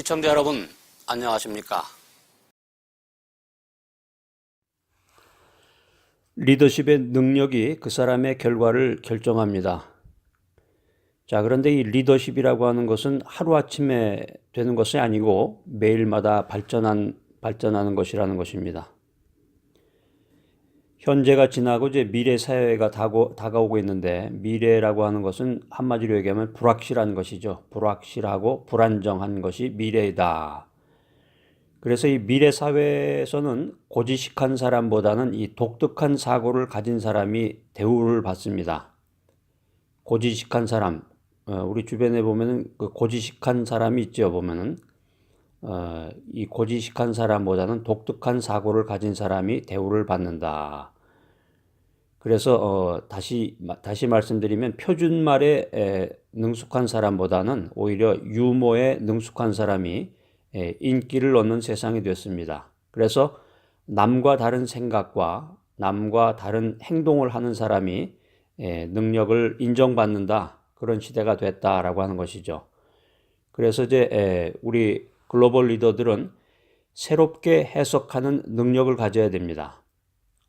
시청자 여러분, 안녕하십니까? 리더십의 능력이 그 사람의 결과를 결정합니다. 자, 그런데 이 리더십이라고 하는 것은 하루아침에 되는 것이 아니고 매일마다 발전하는 것이라는 것입니다. 현재가 지나고 이제 미래 사회가 다가오고 있는데, 미래라고 하는 것은 한마디로 얘기하면 불확실한 것이죠. 불확실하고 불안정한 것이 미래이다. 그래서 이 미래 사회에서는 고지식한 사람보다는 이 독특한 사고를 가진 사람이 대우를 받습니다. 고지식한 사람, 우리 주변에 보면은 그 고지식한 사람이 있죠. 보면은 이 고지식한 사람보다는 독특한 사고를 가진 사람이 대우를 받는다. 그래서 다시 말씀드리면 표준말에 능숙한 사람보다는 오히려 유머에 능숙한 사람이 인기를 얻는 세상이 됐습니다. 그래서 남과 다른 생각과 남과 다른 행동을 하는 사람이 능력을 인정받는다. 그런 시대가 됐다라고 하는 것이죠. 그래서 이제 우리 글로벌 리더들은 새롭게 해석하는 능력을 가져야 됩니다.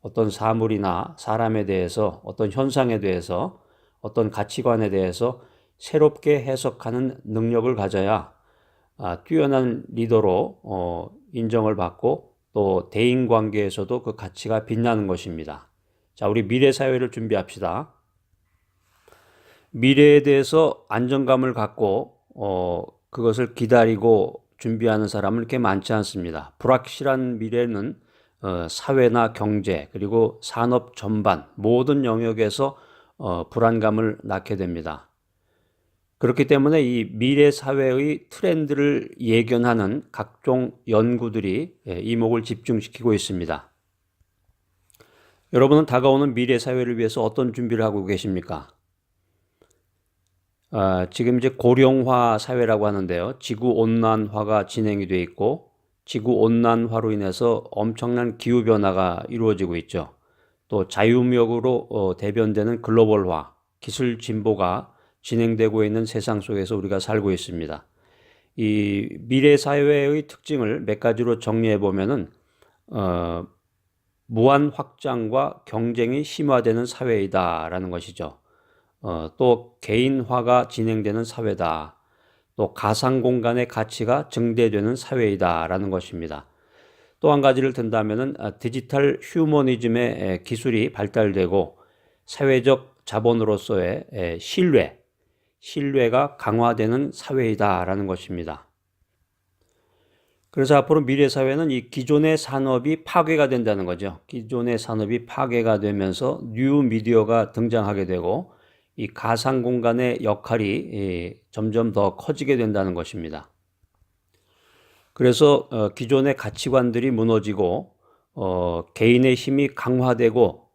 어떤 사물이나 사람에 대해서, 어떤 현상에 대해서, 어떤 가치관에 대해서 새롭게 해석하는 능력을 가져야 뛰어난 리더로 인정을 받고 또 대인 관계에서도 그 가치가 빛나는 것입니다. 자, 우리 미래 사회를 준비합시다. 미래에 대해서 안정감을 갖고 그것을 기다리고 준비하는 사람은 그렇게 많지 않습니다. 불확실한 미래는 사회나 경제 그리고 산업 전반 모든 영역에서 불안감을 낳게 됩니다. 그렇기 때문에 이 미래 사회의 트렌드를 예견하는 각종 연구들이 이목을 집중시키고 있습니다. 여러분은 다가오는 미래 사회를 위해서 어떤 준비를 하고 계십니까? 지금 이제 고령화 사회라고 하는데요. 지구 온난화가 진행이 돼 있고 지구 온난화로 인해서 엄청난 기후 변화가 이루어지고 있죠. 또 자유무역으로 대변되는 글로벌화, 기술 진보가 진행되고 있는 세상 속에서 우리가 살고 있습니다. 이 미래 사회의 특징을 몇 가지로 정리해 보면은 무한 확장과 경쟁이 심화되는 사회이다라는 것이죠. 또 개인화가 진행되는 사회다. 또 가상 공간의 가치가 증대되는 사회이다라는 것입니다. 또 한 가지를 든다면은 디지털 휴머니즘의 기술이 발달되고 사회적 자본으로서의 신뢰가 강화되는 사회이다라는 것입니다. 그래서 앞으로 미래 사회는 이 기존의 산업이 파괴가 된다는 거죠. 기존의 산업이 파괴가 되면서 뉴 미디어가 등장하게 되고 이 가상 공간의 역할이 점점 더 커지게 된다는 것입니다. 그래서 기존의 가치관들이 무너지고 개인의 힘이 강화되고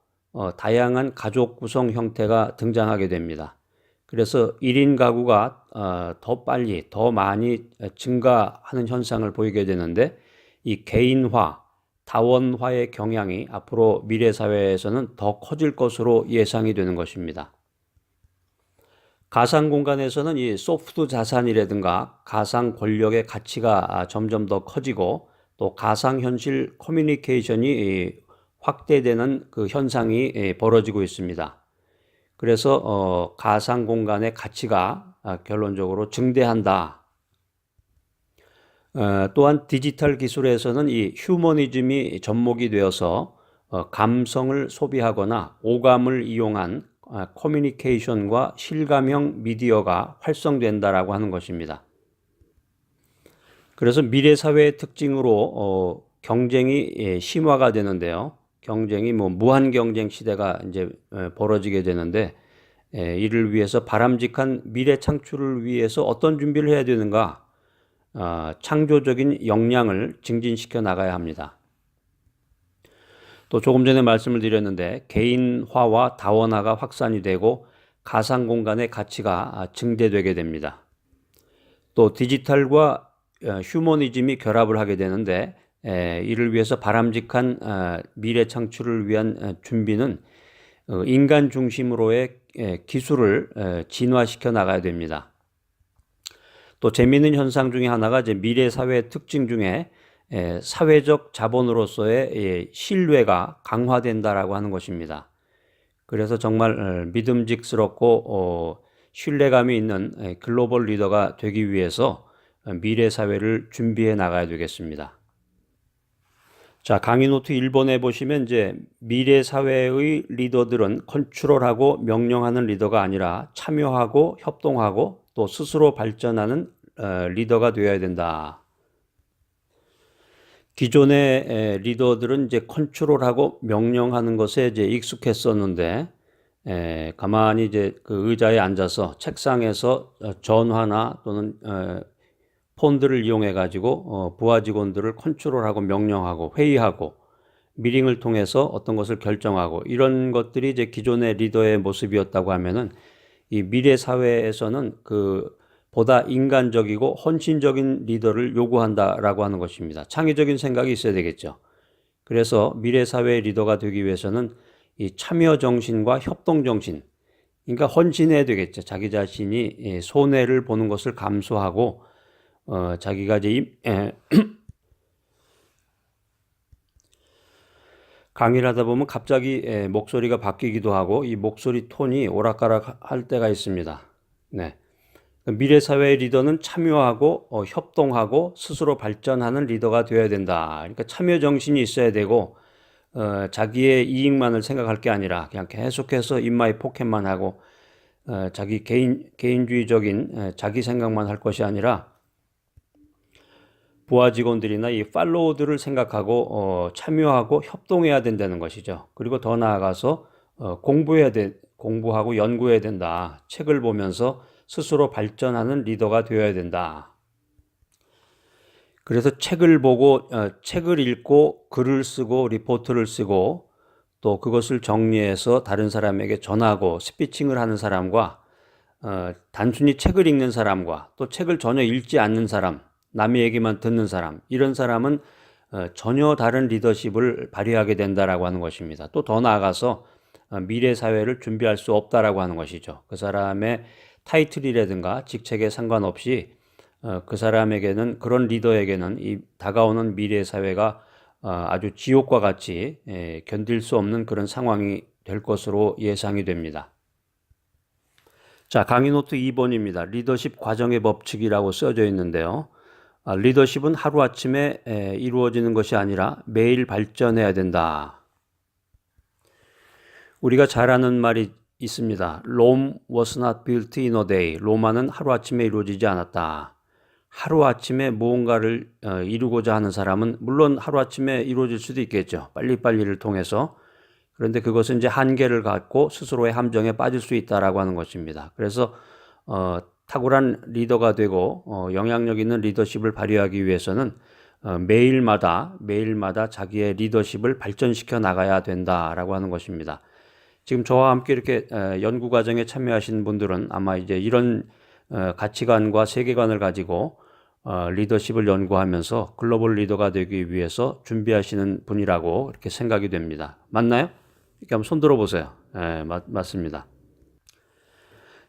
다양한 가족 구성 형태가 등장하게 됩니다. 그래서 1인 가구가 더 빨리 더 많이 증가하는 현상을 보이게 되는데 이 개인화, 다원화의 경향이 앞으로 미래 사회에서는 더 커질 것으로 예상이 되는 것입니다. 가상 공간에서는 이 소프트 자산이라든가 가상 권력의 가치가 점점 더 커지고 또 가상 현실 커뮤니케이션이 확대되는 그 현상이 벌어지고 있습니다. 그래서 가상 공간의 가치가 결론적으로 증대한다. 또한 디지털 기술에서는 이 휴머니즘이 접목이 되어서 감성을 소비하거나 오감을 이용한 커뮤니케이션과 실감형 미디어가 활성된다라고 하는 것입니다. 그래서 미래 사회의 특징으로 경쟁이 심화가 되는데요. 경쟁이 무한 경쟁 시대가 이제 벌어지게 되는데 이를 위해서 바람직한 미래 창출을 위해서 어떤 준비를 해야 되는가? 창조적인 역량을 증진시켜 나가야 합니다. 또 조금 전에 말씀을 드렸는데 개인화와 다원화가 확산이 되고 가상 공간의 가치가 증대되게 됩니다. 또 디지털과 휴머니즘이 결합을 하게 되는데 이를 위해서 바람직한 미래 창출을 위한 준비는 인간 중심으로의 기술을 진화시켜 나가야 됩니다. 또 재미있는 현상 중에 하나가 이제 미래 사회의 특징 중에 사회적 자본으로서의 신뢰가 강화된다라고 하는 것입니다. 그래서 정말 믿음직스럽고 신뢰감이 있는 글로벌 리더가 되기 위해서 미래 사회를 준비해 나가야 되겠습니다. 자, 강의 노트 1번에 보시면 이제 미래 사회의 리더들은 컨트롤하고 명령하는 리더가 아니라 참여하고 협동하고 또 스스로 발전하는 리더가 되어야 된다. 기존의 리더들은 이제 컨트롤하고 명령하는 것에 이제 익숙했었는데, 가만히 이제 그 의자에 앉아서 책상에서 전화나 또는 폰들을 이용해 가지고 부하 직원들을 컨트롤하고 명령하고 회의하고 미팅을 통해서 어떤 것을 결정하고 이런 것들이 이제 기존의 리더의 모습이었다고 하면은 이 미래 사회에서는 그 보다 인간적이고 헌신적인 리더를 요구한다라고 하는 것입니다. 창의적인 생각이 있어야 되겠죠. 그래서 미래 사회의 리더가 되기 위해서는 이 참여 정신과 협동 정신, 그러니까 헌신해야 되겠죠. 자기 자신이 손해를 보는 것을 감수하고 자기가 이제 강의를 하다 보면 갑자기 목소리가 바뀌기도 하고 이 목소리 톤이 오락가락 할 때가 있습니다. 네. 미래 사회의 리더는 참여하고 협동하고 스스로 발전하는 리더가 되어야 된다. 그러니까 참여 정신이 있어야 되고 자기의 이익만을 생각할 게 아니라 그냥 계속해서 인마이 포켓만 하고 자기 개인주의적인 자기 생각만 할 것이 아니라 부하 직원들이나 이 팔로우들을 생각하고 참여하고 협동해야 된다는 것이죠. 그리고 더 나아가서 공부하고 연구해야 된다. 책을 보면서 스스로 발전하는 리더가 되어야 된다. 그래서 책을 보고 책을 읽고 글을 쓰고 리포트를 쓰고 또 그것을 정리해서 다른 사람에게 전하고 스피칭을 하는 사람과 단순히 책을 읽는 사람과 또 책을 전혀 읽지 않는 사람, 남의 얘기만 듣는 사람, 이런 사람은 전혀 다른 리더십을 발휘하게 된다라고 하는 것입니다. 또 더 나아가서 미래 사회를 준비할 수 없다라고 하는 것이죠. 그 사람의 타이틀이라든가 직책에 상관없이 그 사람에게는, 그런 리더에게는 이 다가오는 미래 사회가 아주 지옥과 같이 견딜 수 없는 그런 상황이 될 것으로 예상이 됩니다. 자, 강의 노트 2번입니다. 리더십 과정의 법칙이라고 써져 있는데요. 리더십은 하루아침에 이루어지는 것이 아니라 매일 발전해야 된다. 우리가 잘 아는 말이 있습니다. Rome was not built in a day. 로마는 하루아침에 이루어지지 않았다. 하루아침에 무언가를 이루고자 하는 사람은 물론 하루아침에 이루어질 수도 있겠죠. 빨리빨리를 통해서. 그런데 그것은 이제 한계를 갖고 스스로의 함정에 빠질 수 있다라고 하는 것입니다. 그래서 탁월한 리더가 되고 영향력 있는 리더십을 발휘하기 위해서는 매일마다 자기의 리더십을 발전시켜 나가야 된다라고 하는 것입니다. 지금 저와 함께 이렇게 연구 과정에 참여하신 분들은 아마 이제 이런 가치관과 세계관을 가지고 리더십을 연구하면서 글로벌 리더가 되기 위해서 준비하시는 분이라고 이렇게 생각이 됩니다. 맞나요? 이렇게 한번 손 들어보세요. 네, 맞습니다.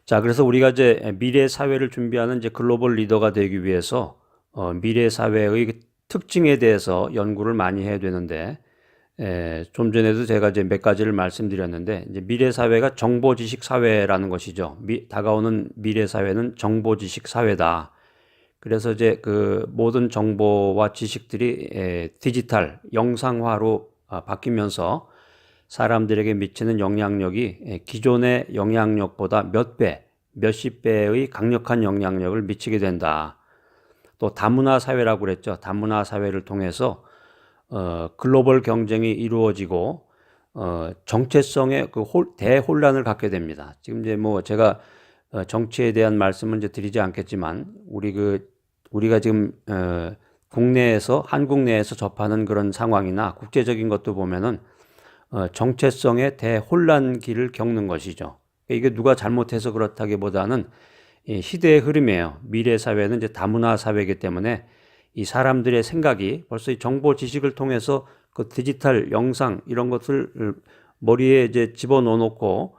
자, 그래서 우리가 이제 미래 사회를 준비하는 이제 글로벌 리더가 되기 위해서 미래 사회의 특징에 대해서 연구를 많이 해야 되는데, 좀 전에도 제가 이제 몇 가지를 말씀드렸는데, 이제 미래 사회가 정보 지식 사회라는 것이죠. 다가오는 미래 사회는 정보 지식 사회다. 그래서 이제 그 모든 정보와 지식들이 디지털, 영상화로 바뀌면서 사람들에게 미치는 영향력이 기존의 영향력보다 몇 배, 몇십 배의 강력한 영향력을 미치게 된다. 또 다문화 사회라고 그랬죠. 다문화 사회를 통해서 글로벌 경쟁이 이루어지고 정체성의 그 대혼란을 갖게 됩니다. 지금 이제 뭐 제가 정치에 대한 말씀은 이제 드리지 않겠지만 우리가 지금 국내에서, 한국 내에서 접하는 그런 상황이나 국제적인 것도 보면은 정체성의 대혼란기를 겪는 것이죠. 이게 누가 잘못해서 그렇다기보다는 이 시대의 흐름이에요. 미래 사회는 이제 다문화 사회이기 때문에 이 사람들의 생각이 벌써 이 정보 지식을 통해서 그 디지털 영상 이런 것을 머리에 이제 집어넣어 놓고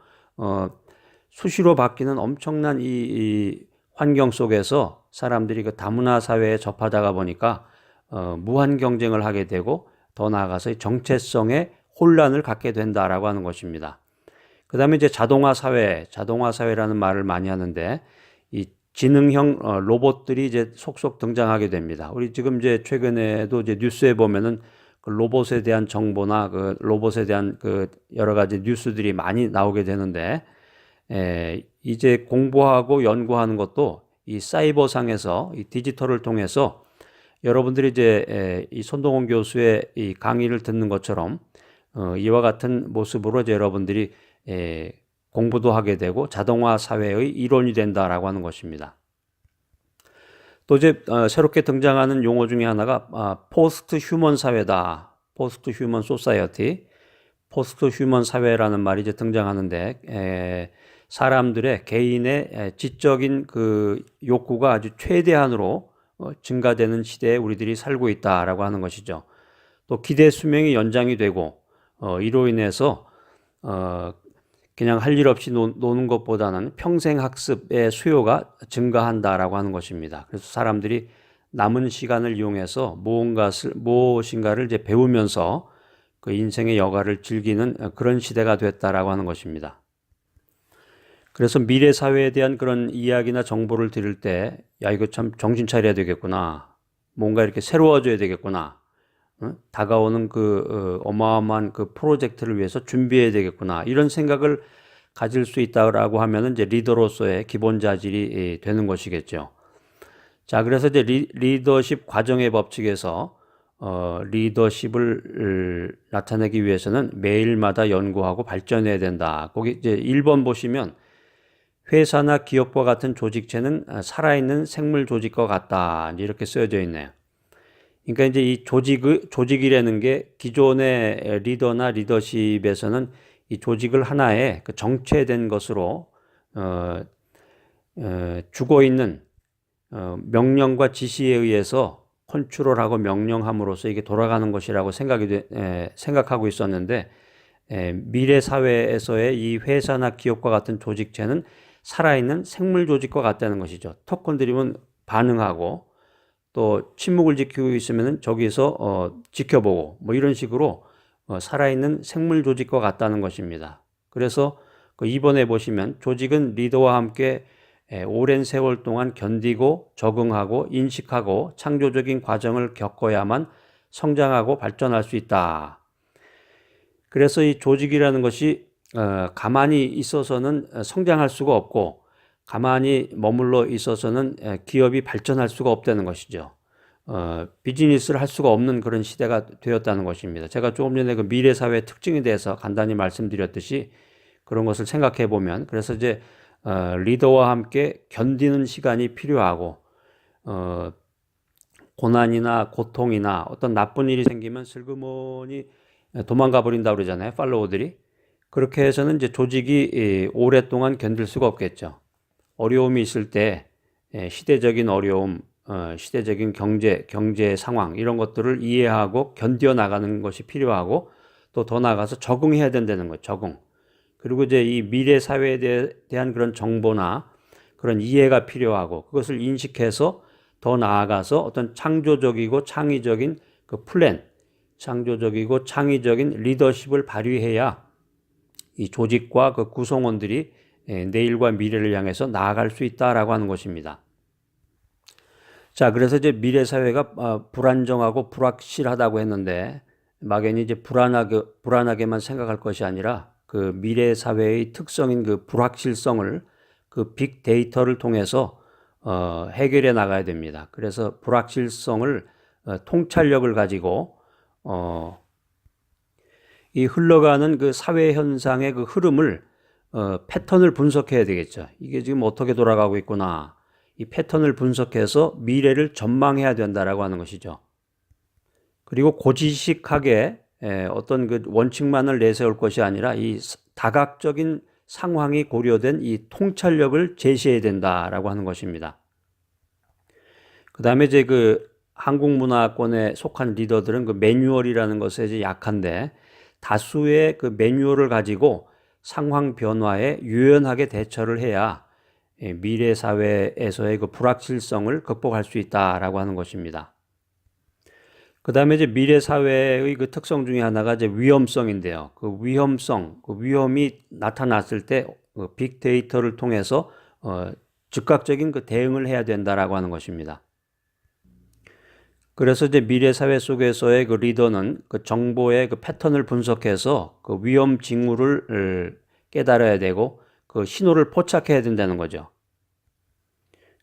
수시로 바뀌는 엄청난 이 환경 속에서 사람들이 그 다문화 사회에 접하다가 보니까 무한 경쟁을 하게 되고 더 나아가서 정체성에 혼란을 갖게 된다라고 하는 것입니다. 그 다음에 이제 자동화 사회라는 말을 많이 하는데 이 지능형 로봇들이 이제 속속 등장하게 됩니다. 우리 지금 이제 최근에도 이제 뉴스에 보면은 그 로봇에 대한 정보나 그 로봇에 대한 그 여러 가지 뉴스들이 많이 나오게 되는데 이제 공부하고 연구하는 것도 이 사이버상에서 이 디지털을 통해서 여러분들이 이제 이 손동원 교수의 이 강의를 듣는 것처럼 이와 같은 모습으로 이제 여러분들이 공부도 하게 되고 자동화 사회의 일원이 된다라고 하는 것입니다. 또 이제 새롭게 등장하는 용어 중에 하나가 포스트 휴먼 사회다. 포스트 휴먼 소사이어티. 포스트 휴먼 사회라는 말이 이제 등장하는데 사람들의 개인의 지적인 그 욕구가 아주 최대한으로 증가되는 시대에 우리들이 살고 있다라고 하는 것이죠. 또 기대 수명이 연장이 되고 이로 인해서 그냥 할 일 없이 노는 것보다는 평생 학습의 수요가 증가한다라고 하는 것입니다. 그래서 사람들이 남은 시간을 이용해서 무엇인가를 이제 배우면서 그 인생의 여가를 즐기는 그런 시대가 됐다라고 하는 것입니다. 그래서 미래 사회에 대한 그런 이야기나 정보를 들을 때, 야, 이거 참 정신 차려야 되겠구나. 뭔가 이렇게 새로워져야 되겠구나. 다가오는 그 어마어마한 그 프로젝트를 위해서 준비해야 되겠구나. 이런 생각을 가질 수 있다라고 하면은 이제 리더로서의 기본 자질이 되는 것이겠죠. 자, 그래서 이제 리더십 과정의 법칙에서 리더십을 나타내기 위해서는 매일마다 연구하고 발전해야 된다. 거기 이제 1번 보시면 회사나 기업과 같은 조직체는 살아있는 생물 조직과 같다. 이렇게 쓰여져 있네요. 그러니까 이제 이 조직이라는 게 기존의 리더나 리더십에서는 이 조직을 하나의 그 정체된 것으로 죽어 있는 명령과 지시에 의해서 컨트롤하고 명령함으로써 이게 돌아가는 것이라고 생각하고 있었는데 미래 사회에서의 이 회사나 기업과 같은 조직체는 살아있는 생물 조직과 같다는 것이죠. 턱 건드리면 반응하고 또 침묵을 지키고 있으면 저기서 지켜보고 뭐 이런 식으로 살아있는 생물 조직과 같다는 것입니다. 그래서 그 2번에 보시면 조직은 리더와 함께 오랜 세월 동안 견디고 적응하고 인식하고 창조적인 과정을 겪어야만 성장하고 발전할 수 있다. 그래서 이 조직이라는 것이 가만히 있어서는 성장할 수가 없고 가만히 머물러 있어서는 기업이 발전할 수가 없다는 것이죠. 비즈니스를 할 수가 없는 그런 시대가 되었다는 것입니다. 제가 조금 전에 그 미래 사회의 특징에 대해서 간단히 말씀드렸듯이 그런 것을 생각해 보면 그래서 이제 리더와 함께 견디는 시간이 필요하고 고난이나 고통이나 어떤 나쁜 일이 생기면 슬그머니 도망가 버린다고 그러잖아요. 팔로워들이. 그렇게 해서는 이제 조직이 오랫동안 견딜 수가 없겠죠. 어려움이 있을 때 시대적인 어려움, 시대적인 경제 상황 이런 것들을 이해하고 견뎌 나가는 것이 필요하고 또 더 나아가서 적응해야 된다는 거예요. 적응. 그리고 이제 이 미래 사회에 대한 그런 정보나 그런 이해가 필요하고 그것을 인식해서 더 나아가서 어떤 창조적이고 창의적인 그 플랜, 창조적이고 창의적인 리더십을 발휘해야 이 조직과 그 구성원들이 내일과 미래를 향해서 나아갈 수 있다라고 하는 것입니다. 자, 그래서 이제 미래 사회가 불안정하고 불확실하다고 했는데 막연히 이제 불안하게만 생각할 것이 아니라 그 미래 사회의 특성인 그 불확실성을 그 빅데이터를 통해서 해결해 나가야 됩니다. 그래서 불확실성을 통찰력을 가지고 이 흘러가는 그 사회 현상의 그 흐름을 패턴을 분석해야 되겠죠. 이게 지금 어떻게 돌아가고 있구나. 이 패턴을 분석해서 미래를 전망해야 된다라고 하는 것이죠. 그리고 고지식하게 어떤 그 원칙만을 내세울 것이 아니라 이 다각적인 상황이 고려된 이 통찰력을 제시해야 된다라고 하는 것입니다. 그 다음에 이제 그 한국문화권에 속한 리더들은 그 매뉴얼이라는 것에 이제 약한데 다수의 그 매뉴얼을 가지고 상황 변화에 유연하게 대처를 해야 미래 사회에서의 그 불확실성을 극복할 수 있다라고 하는 것입니다. 그 다음에 이제 미래 사회의 그 특성 중에 하나가 이제 위험성인데요. 그 위험이 나타났을 때 빅데이터를 통해서 즉각적인 그 대응을 해야 된다라고 하는 것입니다. 그래서 이제 미래 사회 속에서의 그 리더는 그 정보의 그 패턴을 분석해서 그 위험 징후를 깨달아야 되고 그 신호를 포착해야 된다는 거죠.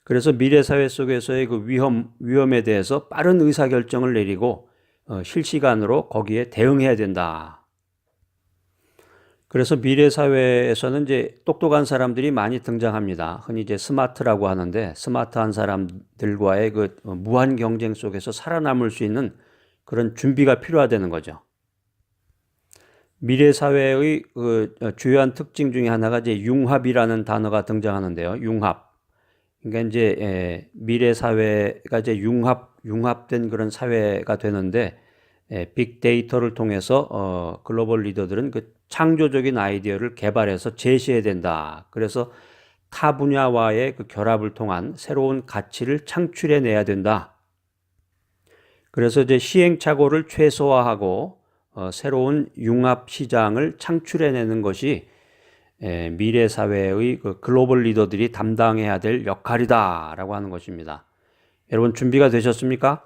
그래서 미래 사회 속에서의 그 위험에 대해서 빠른 의사결정을 내리고 실시간으로 거기에 대응해야 된다. 그래서 미래 사회에서는 이제 똑똑한 사람들이 많이 등장합니다. 흔히 이제 스마트라고 하는데 스마트한 사람들과의 그 무한 경쟁 속에서 살아남을 수 있는 그런 준비가 필요하다는 거죠. 미래 사회의 그 주요한 특징 중에 하나가 이제 융합이라는 단어가 등장하는데요. 융합. 그러니까 이제 미래 사회가 이제 융합된 그런 사회가 되는데 빅데이터를 통해서 글로벌 리더들은 그 창조적인 아이디어를 개발해서 제시해야 된다. 그래서 타 분야와의 그 결합을 통한 새로운 가치를 창출해내야 된다. 그래서 이제 시행착오를 최소화하고 새로운 융합 시장을 창출해내는 것이 미래 사회의 그 글로벌 리더들이 담당해야 될 역할이다라고 하는 것입니다. 여러분 준비가 되셨습니까?